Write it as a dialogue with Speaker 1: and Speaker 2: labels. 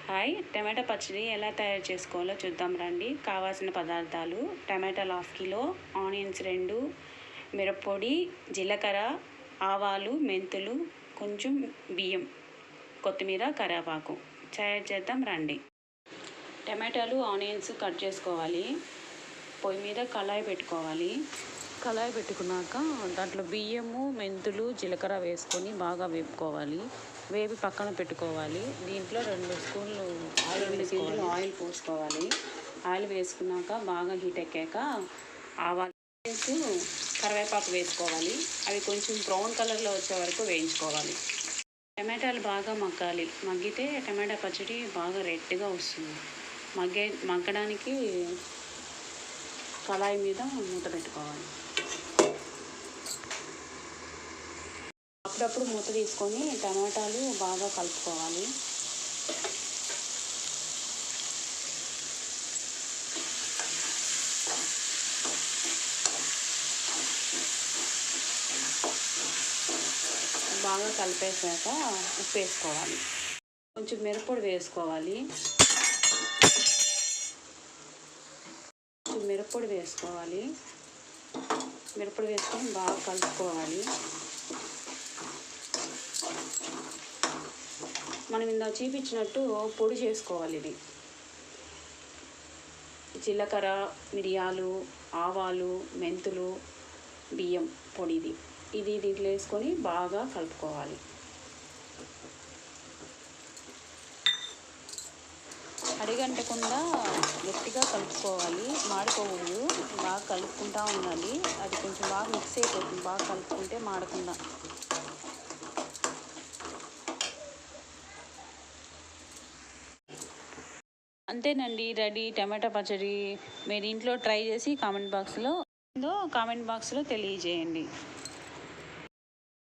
Speaker 1: Hi, టమాటా పచ్చడి ఎలా తయారు చేసుకోవాలో చూద్దాం రండి. కావాల్సిన పదార్థాలు: టమాటాలు 1/2 కిలో, ఆనియన్స్ 2, మిరప్పొడి, జీలకర్ర, ఆవాలు, మెంతులు, కొంచెం బియ్యం, కొత్తిమీర, కరివేపాకు. తయారు చేద్దాం రండి. టమాటాలు, ఆనియన్స్ కట్ చేసుకోవాలి. పొయ్యి మీద కళాయి పెట్టుకోవాలి. కళాయి పెట్టుకున్నాక దాంట్లో బియ్యము, మెంతులు, జీలకర్ర వేసుకొని బాగా వేపుకోవాలి. వేపి పక్కన పెట్టుకోవాలి. దీంట్లో 2 స్పూన్లు ఆయిల్ పోసుకోవాలి. ఆయిల్ వేసుకున్నాక బాగా హీట్ ఎక్కాక ఆవాలు, కరివేపాకు వేసుకోవాలి. అవి కొంచెం బ్రౌన్ కలర్లో వచ్చే వరకు వేయించుకోవాలి. టమాటాలు బాగా మగ్గాలి. మగ్గితే టమాటా పచ్చడి బాగా రెడ్గా వస్తుంది. మగ్గడానికి కళాయి మీద మూత పెట్టుకోవాలి. అప్పుడప్పుడు మూత తీసుకొని టమాటాలు బాగా కలుపుకోవాలి. బాగా కలిపేసాక ఉప్పు వేసుకోవాలి. కొంచెం మిరప్పొడి వేసుకోవాలి. మిరప్పొడి వేసుకొని బాగా కలుపుకోవాలి. మనం ఇందాక చూపించినట్టు పొడి చేసుకోవాలి. ఇది జీలకర్ర, మిరియాలు, ఆవాలు, మెంతులు, బియ్యం పొడిది. ఇది దీంట్లో వేసుకొని బాగా కలుపుకోవాలి. అడిగంటకుండా గట్టిగా కలుపుకోవాలి. మాడిపోకూడదు. బాగా కలుపుకుంటూ ఉండాలి. అది కొంచెం బాగా మిక్స్ అయిపోతుంది. బాగా కలుపుకుంటే మాడకుండా. అంతేనండి, రెడీ టమాటా పచ్చడి. మీరు ఇంట్లో ట్రై చేసి కామెంట్ బాక్స్లో తెలియజేయండి.